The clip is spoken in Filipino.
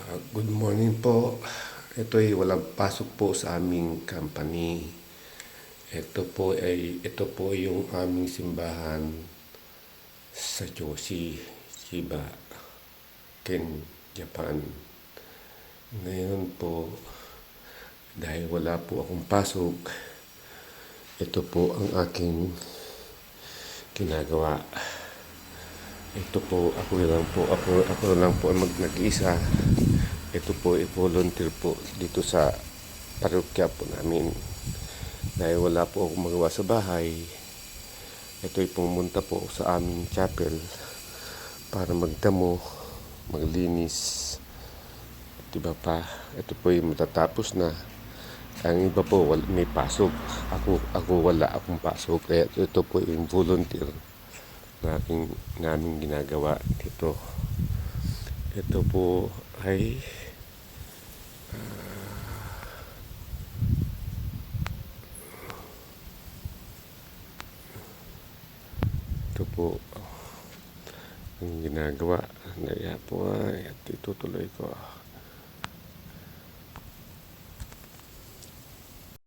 Good morning po. Ito'y walang pasok po sa aming company. Ito po yung aming simbahan sa Joshi, Shiba, Ken, Japan. Ngayon po, dahil wala po akong pasok, ito po ang aking ginagawa. Ito po, ako lang po ang nag-iisa. Ito po ay volunteer po dito sa parokya po namin. Dahil wala po akong magawa sa bahay, ito ay pumunta po sa aming chapel para magdamo, maglinis. Diba pa? Ito po ay matatapos na. Ang iba po may pasok. Ako wala akong pasok. Kaya ito po yung volunteer namin ginagawa dito. Ito po ay ito po ang ginagawa. Kaya po ay itutuloy ko.